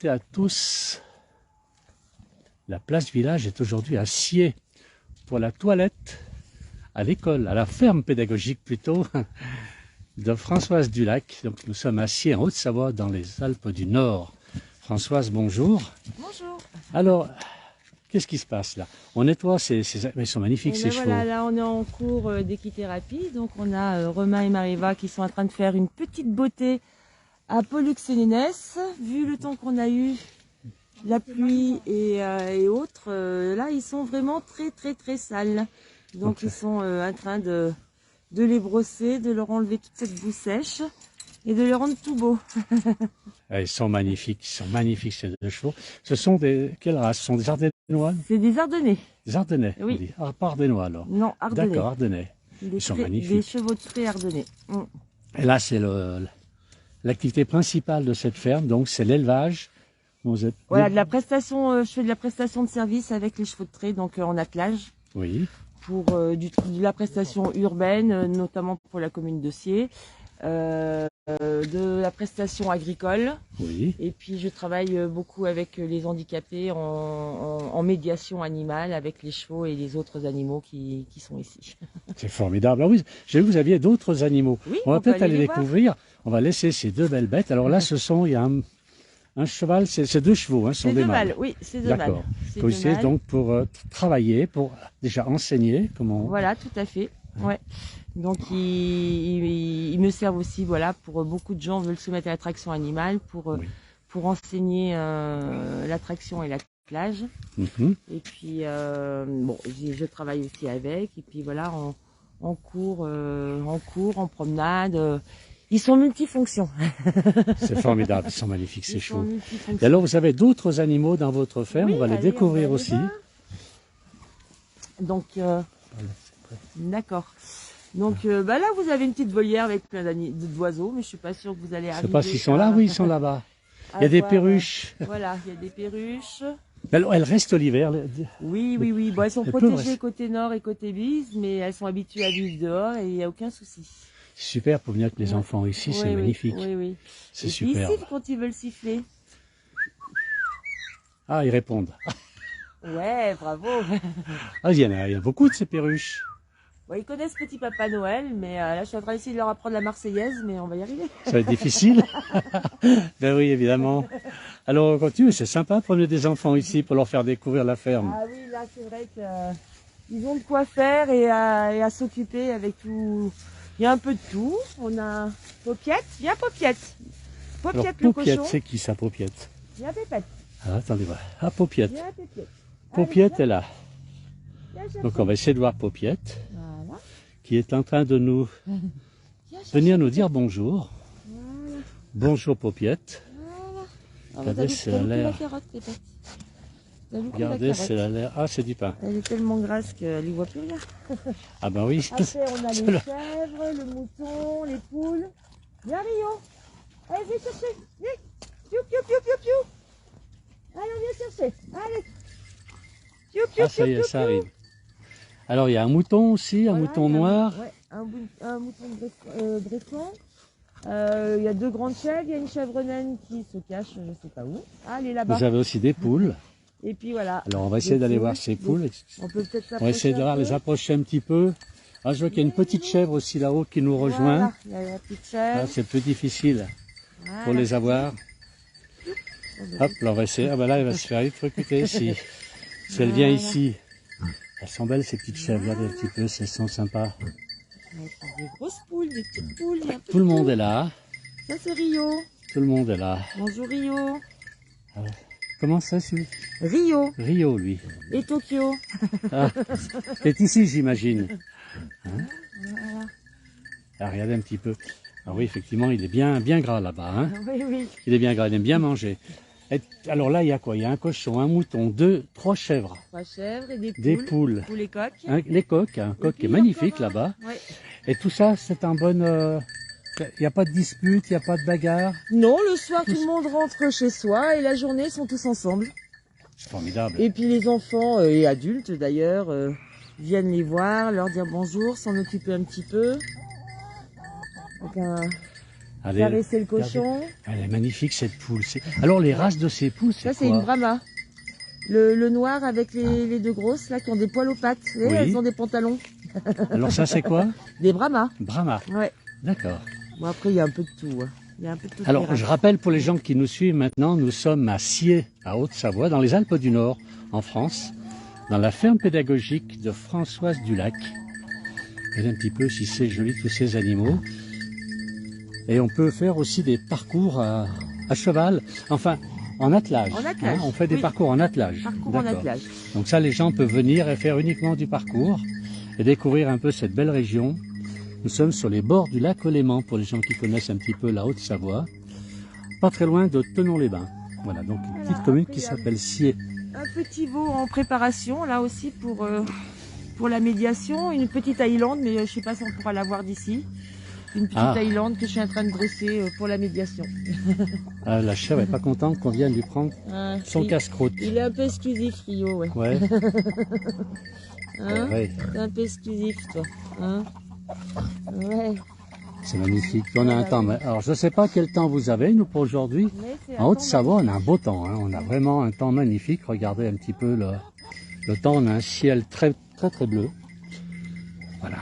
Et à tous, la place village est aujourd'hui à Sciez pour la toilette à l'école, à la ferme pédagogique plutôt, de Françoise Dulac. Donc nous sommes à Sciez en Haute-Savoie dans les Alpes du Nord. Françoise, bonjour. Bonjour. Alors, qu'est-ce qui se passe là? On nettoie ils sont magnifiques ces chevaux. Voilà, là on est en cours d'équithérapie, donc on a Romain et Mariva qui sont en train de faire une petite beauté à Pollux et Nénès. Vu le temps qu'on a eu, la pluie et autres, là ils sont vraiment très sales. Donc ils sont en train de les brosser, de leur enlever toute cette boue sèche et de les rendre tout beaux. Ils sont magnifiques ces deux chevaux. Ce sont quelle race? Ce sont des Ardennais? C'est des Ardennais. Des Ardennais, oui. On dit. Ah, pas Ardennais alors. Non, Ardennais. D'accord, Ardennais. Ils sont magnifiques. Des chevaux de trait Ardennais. Et là, c'est l'activité principale de cette ferme, donc c'est l'élevage. Voilà, de la prestation, je fais de la prestation de service avec les chevaux de trait, donc en attelage. Oui. Pour de la prestation urbaine, notamment pour la commune de Sciez, de la prestation agricole. Oui. Et puis je travaille beaucoup avec les handicapés en médiation animale avec les chevaux et les autres animaux qui sont ici. C'est formidable. Ah oui, j'ai vu que vous aviez d'autres animaux. Oui, on va peut-être aller les voir. découvrir. On va laisser ces deux belles bêtes. Alors là, il y a un cheval, c'est deux chevaux, ce sont des mâles. Oui, c'est deux mâles. D'accord. C'est donc pour travailler, pour déjà enseigner comment. Voilà, tout à fait. Ouais. Donc ils me servent aussi, voilà, pour beaucoup de gens veulent se mettre à l'attraction animale pour enseigner l'attraction et l'attelage. Et puis bon, je travaille aussi avec. Et puis voilà, en cours, en promenade. Ils sont multifonctions. C'est formidable, ils sont magnifiques ces chevaux. Et alors vous avez d'autres animaux dans votre ferme, on va les découvrir aussi. Donc, d'accord. Donc là vous avez une petite volière avec plein d'oiseaux, mais je suis pas sûre que vous allez arriver. Je sais pas s'ils sont là, oui ils sont là-bas. Il y a des perruches. Voilà, il y a des perruches. Elles restent l'hiver. Oui. Bon, elles sont protégées côté nord et côté bise, mais elles sont habituées à vivre dehors et il n'y a aucun souci. Super pour venir avec les enfants ici, c'est magnifique. Oui. C'est super. Ici, quand ils veulent siffler. Ah, ils répondent. Ouais, bravo. Ah, il y en a beaucoup de ces perruches. Bon, ils connaissent Petit Papa Noël, mais là, je suis en train d'essayer de leur apprendre la Marseillaise, mais on va y arriver. Ça va être difficile. Ben oui, évidemment. Alors, on continue, c'est sympa de promener des enfants ici pour leur faire découvrir la ferme. Ah oui, là, c'est vrai qu'ils ont de quoi faire et à s'occuper avec tout. Il y a un peu de tout. On a Paupiette. Viens, Paupiette. Paupiette, le cochon. c'est qui ça, Paupiette? Viens, Pépette. Ah, attendez voir. Ah, Paupiette. Viens, Pépette. Paupiette est là. Donc, on va essayer de voir Paupiette, qui est en train de venir nous dire bonjour. Voilà. Bonjour, Paupiette. Voilà. Regardez, c'est l'air. Regardez, c'est l'air. Ah, c'est du pain. Elle est tellement grasse qu'elle n'y voit plus rien. Ah ben oui. Après, on a les chèvres, le mouton, les poules. Viens, Rio. Allez, viens chercher. Viens. Piou. Allez, on vient chercher. Allez. Ah, ça y est, ça arrive. Alors, il y a un mouton aussi, un mouton noir. Ouais, un mouton bresson. Il y a deux grandes chèvres. Il y a une chèvre naine qui se cache, je ne sais pas où. Ah, elle est là-bas. Vous avez aussi des poules. Et puis voilà. Alors, on va essayer d'aller voir ces poules. On peut peut-être On va essayer de les approcher un petit peu. Ah, je vois qu'il y a une petite chèvre aussi là-haut qui nous rejoint. Voilà, il y a la petite chèvre. Ah, c'est plus difficile pour les avoir. Hop, là, on va essayer. Ah ben là, elle va se faire électrocuter si elle vient ici. Elles sont belles ces petites chèvres, regardez un petit peu, elles sont sympas. Des grosses poules, des petites poules. Tout le monde est là. Ça c'est Rio. Tout le monde est là. Bonjour Rio. Comment ça, celui? Rio. Rio, lui. Et Tokyo. Ah, c'est ici, j'imagine. Hein? Voilà. Ah, regardez un petit peu. Ah oui, effectivement, il est bien gras là-bas. Hein? Oui. Il est bien gras, il aime bien manger. Alors là, il y a quoi? Il y a un cochon, un mouton, trois chèvres. Trois chèvres et des poules. Des poules. Poules et coqs. Les coqs, un coq qui est magnifique là-bas. Ouais. Et tout ça, c'est un bon... Il n'y a pas de dispute, il n'y a pas de bagarre. Non, le soir, tout le monde rentre chez soi et la journée, ils sont tous ensemble. C'est formidable. Et puis les enfants et adultes d'ailleurs viennent les voir, leur dire bonjour, s'en occuper un petit peu. Donc, Allez, caresser le cochon. elle est magnifique cette poule. Alors les races de ces poules, c'est Ça, c'est quoi? une Brahma. Le noir avec les deux grosses, là, qui ont des poils aux pattes. Vous voyez, Oui. elles ont des pantalons. Alors ça c'est quoi? Des Brahmas. Brahma. Ouais. D'accord. Bon, après, il y a un peu de tout. Hein. Il y a un peu de tout. Alors je rappelle pour les gens qui nous suivent maintenant, nous sommes à Sciez, à Haute-Savoie, dans les Alpes du Nord, en France, dans la ferme pédagogique de Françoise Dulac. Regardez un petit peu si c'est joli tous ces animaux. Et on peut faire aussi des parcours à cheval, enfin en attelage. En attelage, On fait des oui. parcours en attelage. Parcours en D'accord. attelage. Donc ça, les gens peuvent venir et faire uniquement du parcours et découvrir un peu cette belle région. Nous sommes sur les bords du lac Léman, pour les gens qui connaissent un petit peu la Haute-Savoie, pas très loin de Tenon-les-Bains. Voilà, donc une petite commune qui s'appelle Sciez. Un petit veau en préparation, là aussi, pour la médiation. Une petite Thaïlande, mais je ne sais pas si on pourra la voir d'ici. Une petite Thaïlande que je suis en train de dresser pour la médiation. Ah, la chèvre est pas contente qu'on vienne lui prendre son casse-croûte. Il est un peu exclusif, Rio, ouais. Ouais. Hein, Ouais. t'es un peu exclusif, toi. Hein, ouais. C'est magnifique. On a un temps. Alors, je ne sais pas quel temps vous avez, nous, pour aujourd'hui. En Haute-Savoie, on a un beau temps. Hein. On a vraiment un temps magnifique. Regardez un petit peu le temps. On a un ciel très, très, très bleu. Voilà.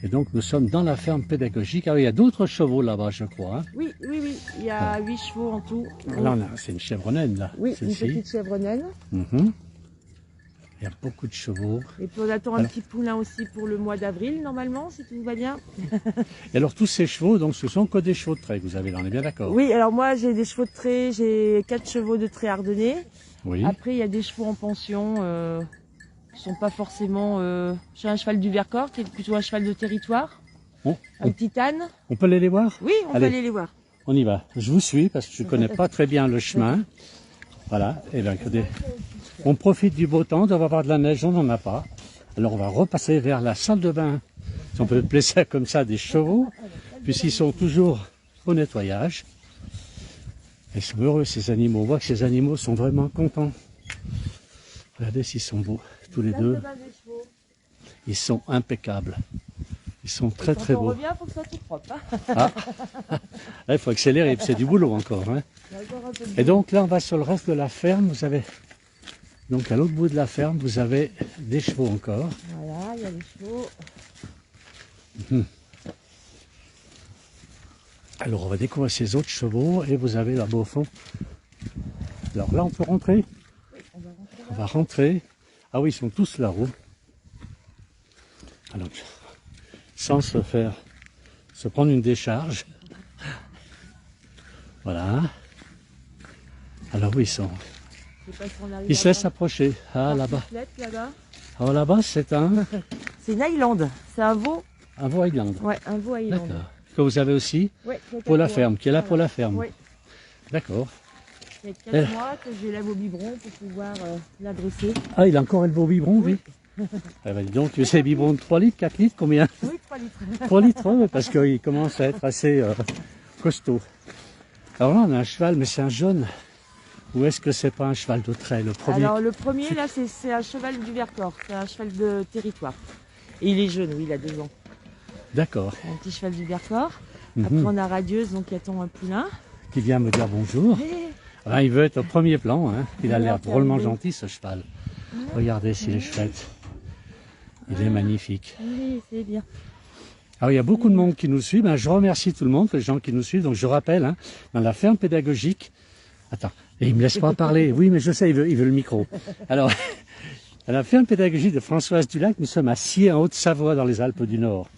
Et donc, nous sommes dans la ferme pédagogique. Alors, il y a d'autres chevaux là-bas, je crois. Hein. Oui, oui, oui. Il y a 8 chevaux en tout. Là, c'est une chèvre naine, là. Oui, une petite chèvre naine. Il y a beaucoup de chevaux. Et puis on attend un petit poulain aussi pour le mois d'avril, normalement, si tout va bien. Et alors, tous ces chevaux, donc, ce sont que des chevaux de trait que vous avez là, on est bien d'accord? Oui, alors moi, j'ai des chevaux de trait, j'ai 4 chevaux de trait ardennais. Oui. Après, il y a des chevaux en pension qui sont pas forcément... J'ai un cheval du Vercors, qui est plutôt un cheval de territoire. Un petit âne. On peut aller les voir? Oui, on peut aller les voir. On y va. Je vous suis parce que je ne connais pas très bien le chemin. Voilà. Et bien, regardez. On profite du beau temps, d'avoir avoir de la neige, on n'en a pas. Alors on va repasser vers la salle de bain. Si on peut appeler ça comme ça des chevaux, puisqu'ils sont toujours au nettoyage. Ils sont heureux ces animaux. On voit que ces animaux sont vraiment contents. Regardez s'ils sont beaux, tous les deux. Ils sont impeccables. Ils sont très très beaux. Quand on revient, il faut que ça soit tout propre. Ah. Là, il faut accélérer, c'est du boulot encore. Hein. Et donc là, on va sur le reste de la ferme. Vous avez... Donc à l'autre bout de la ferme, vous avez des chevaux encore. Voilà, il y a les chevaux. Alors on va découvrir ces autres chevaux et vous avez là-bas au fond. Alors là, on peut rentrer. Oui, on va rentrer. Ah oui, ils sont tous là-haut. Alors, sans se prendre une décharge. Voilà. Alors oui, ils sont... Ils se laissent approcher. Ah, là-bas. Alors là-bas, c'est un... C'est une Highland. C'est un veau. Un veau Highland. Ouais, un veau Highland. D'accord. Que vous avez aussi ouais, pour la ferme, qui est là pour la ferme. Oui. D'accord. Il y a 4 mois que j'élève au biberon pour pouvoir l'adresser. Ah, il a encore élevé au biberon, oui. Ah, bah, dis donc, tu sais, biberon de 3 litres, 4 litres, combien? Oui, 3 litres. 3 litres, oui, parce qu'il commence à être assez costaud. Alors là, on a un cheval, mais c'est un jaune. Ou est-ce que c'est pas un cheval de trait, le premier? Alors le premier, là, c'est un cheval du Vercors. C'est un cheval de territoire. Et il est jeune, oui, il a 2 ans. D'accord. Un petit cheval du Vercors. Après, on a Radieuse, donc qui attend un poulain. Qui vient me dire bonjour. Ah, il veut être au premier plan. Hein. Il a l'air drôlement gentil, ce cheval. Regardez s'il est chouette. Il est magnifique. Oui, c'est bien. Alors, il y a beaucoup de monde qui nous suit. Ben, je remercie tout le monde, les gens qui nous suivent. Donc, je rappelle, hein, dans la ferme pédagogique... Attends, et il me laisse pas parler. Oui, mais je sais, il veut le micro. Alors, à la ferme pédagogique de Françoise Dulac, nous sommes à Sciez, en Haute-Savoie, dans les Alpes du Nord.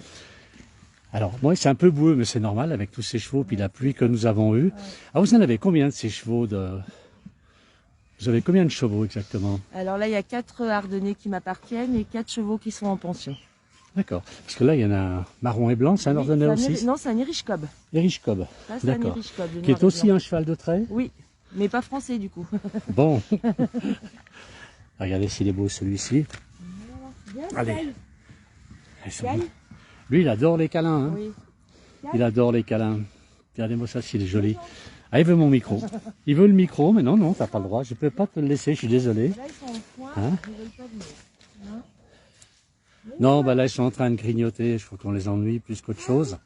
Alors, moi, c'est un peu boueux, mais c'est normal avec tous ces chevaux, puis la pluie que nous avons eue. Alors, vous en avez combien de ces chevaux Vous avez combien de chevaux exactement? Alors là, il y a 4 ardennais qui m'appartiennent et 4 chevaux qui sont en pension. D'accord. Parce que là, il y en a un marron et blanc, c'est un ardennais aussi? Non, c'est un Irish Cob. Irish Cob. D'accord. Qui est aussi un cheval de trait? Oui, mais pas français du coup. Bon. Regardez s'il est beau celui-ci. Allez. Lui, il adore les câlins. Hein. Oui. Il adore les câlins. Regardez-moi ça, s'il est joli. Ah, il veut mon micro. Il veut le micro, mais non, t'as pas le droit. Je peux pas te le laisser, je suis désolé. Là, ils sont au point, hein? ils veulent pas venir. Non, bah là, ils sont en train de grignoter. Je crois qu'on les ennuie plus qu'autre chose.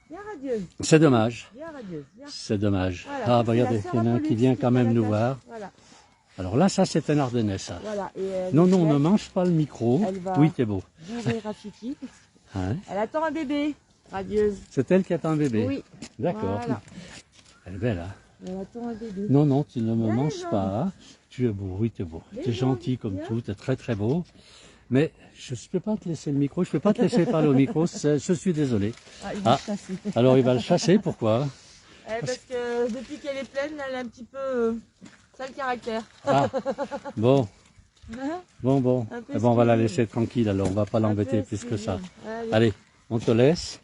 Il y a radieuse. C'est dommage. Bien radieuse. Bien. C'est dommage. Voilà, Ah, ça, bah, c'est la regardez, sœur il y en a un qui Apollux vient quand fait même la nous cage. voir. Voilà. Alors là, ça, c'est un Ardennais, ça. Voilà. Et, Non, non, donc, ne mange pas le micro. elle va- Oui, t'es beau. bourrée Rafiki. Hein? Elle attend un bébé. Radieuse. C'est elle qui attend un bébé. Oui. D'accord. Voilà. Elle est belle, hein? Elle attend un bébé. Non, non, tu ne me Bien, manges Jean. pas. Hein. Tu es beau, oui, tu es beau. Bien, Tu es gentil comme bien. tout, tu es très très beau. Mais je ne peux pas te laisser le micro, je ne peux pas te laisser parler au micro, je suis désolé. Ah, il va Ah. chasser. Alors il va le chasser, pourquoi? Parce que depuis qu'elle est pleine, elle a un petit peu sale caractère. Ah, bon, Hein? bon. Un peu Eh ben, on va la squeeze. laisser tranquille, alors on va pas l'embêter Un peu plus que ça. squeeze. Allez. Allez, on te laisse.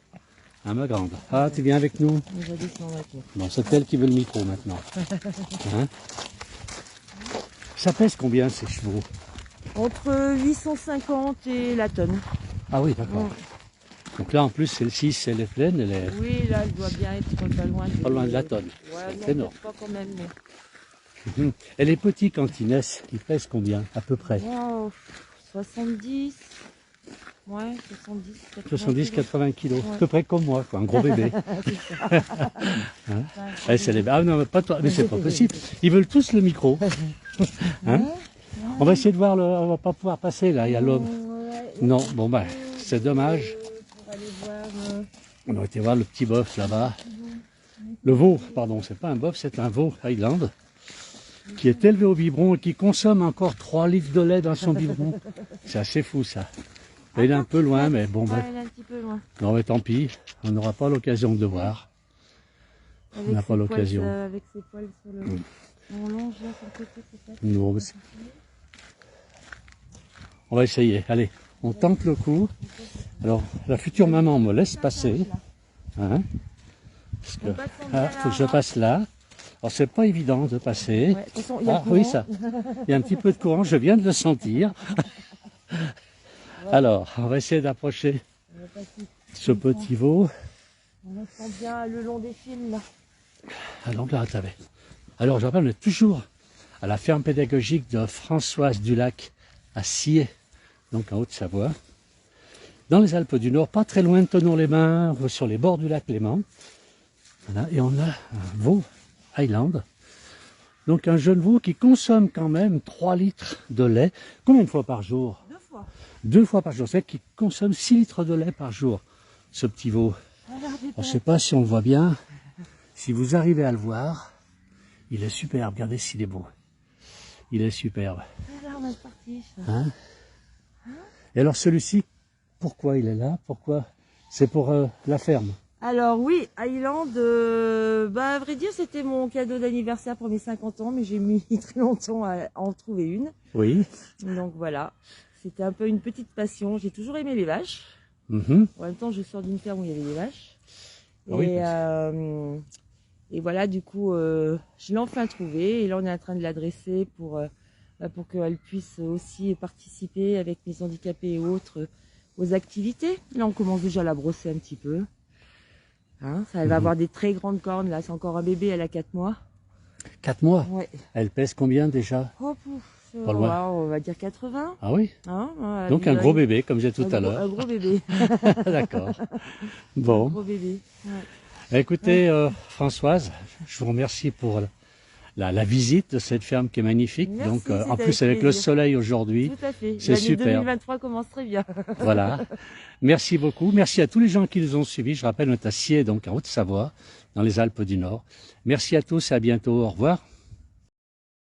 Hein, ma grande. Ah, tu viens avec nous? On va descendre un peu. Bon, c'est elle qui veut le micro maintenant. Hein? Ça pèse combien ces chevaux? Entre 850 et la tonne. Ah oui, d'accord. Donc là, en plus, celle-ci, si elle est pleine, elle est Oui, là, elle doit bien être pas loin de la tonne. Ouais, C'est non, énorme. pas quand même, mais... Et les petits, quand ils naissent, ils pèsent combien, à peu près? Wow, 70... Ouais, 70, 80 70, kilos. 80 kilos. Ouais. À peu près comme moi, quoi, un gros bébé. Hein? Eh, c'est les... Ah non, mais pas toi. Mais c'est pas possible. Ils veulent tous le micro. Hein? On va essayer de voir, on va pas pouvoir passer là, il y a l'homme. Ouais, Non, bon ben, c'est dommage. pour aller voir... On aurait été voir le petit bœuf là-bas. Le veau, pardon, c'est pas un bœuf, c'est un veau Highland qui est élevé au biberon et qui consomme encore 3 litres de lait dans son biberon. C'est assez fou ça. Et il est un peu loin, mais bon, Ouais, ben, elle est un petit peu loin. non, mais tant pis, on n'aura pas l'occasion de le voir. Avec On n'a ses pas l'occasion. poils, avec ses poils sur le... On longe là sur le côté peut-être. Non, mais c'est- on va essayer. Allez, on tente le coup. Alors, la future maman me laisse passer. Hein, parce que, On passe en bien faut que je là. passe là. Alors, c'est pas évident de passer. Ouais, attention, il y a Ah le oui, courant. ça. Il y a un petit peu de courant, je viens de le sentir. Alors, on va essayer d'approcher On va passer. ce petit veau. On sent bien le long des fils là. Alors là, t'avais. Alors, je rappelle, on est toujours à la ferme pédagogique de Françoise Dulac à Sillé, donc en Haute-Savoie, dans les Alpes du Nord, pas très loin de Thonon-les-Bains, sur les bords du lac Léman. Voilà, et on a un veau Highland, donc un jeune veau qui consomme quand même 3 litres de lait. Combien de fois par jour? 2 fois. 2 fois par jour. C'est qu'il consomme 6 litres de lait par jour, ce petit veau. Regardez Alors, je pas. ne sais pas si on le voit bien. Si vous arrivez à le voir, il est superbe. Regardez s'il est beau. Il est superbe. Regarde, on est parti. Hein? Et alors celui-ci, pourquoi il est là? Pourquoi? C'est pour la ferme. Alors oui, Highland, à vrai dire, c'était mon cadeau d'anniversaire pour mes 50 ans, mais j'ai mis très longtemps à en trouver une. Oui. Donc voilà, c'était un peu une petite passion. J'ai toujours aimé les vaches. Mhm. En même temps, je sors d'une ferme où il y avait des vaches. Ah oui, Et voilà, du coup, je l'ai enfin trouvée. Et là, on est en train de la dresser pour qu'elle puisse aussi participer avec mes handicapés et autres aux activités. Là, on commence déjà à la brosser un petit peu. Hein, ça, elle va avoir des très grandes cornes. Là, c'est encore un bébé, elle a 4 mois. 4 mois. Ouais. Elle pèse combien déjà? Oh, pouf, Pas loin. ouais, on va dire 80. Ah oui. Hein, ouais, Donc un elle- gros bébé, comme j'ai tout un à gros- l'heure. Un gros bébé. D'accord. Un Bon. gros bébé. Ouais. Écoutez, Françoise, je vous remercie pour la visite de cette ferme qui est magnifique. Merci, Donc, c'était en plus, avec avec le plaisir. soleil aujourd'hui, Tout à fait. c'est L'année super. 2023 commence très bien. voilà. Merci beaucoup. Merci à tous les gens qui nous ont suivis. Je rappelle, on est à Sillé, donc en Haute-Savoie, dans les Alpes du Nord. Merci à tous et à bientôt. Au revoir.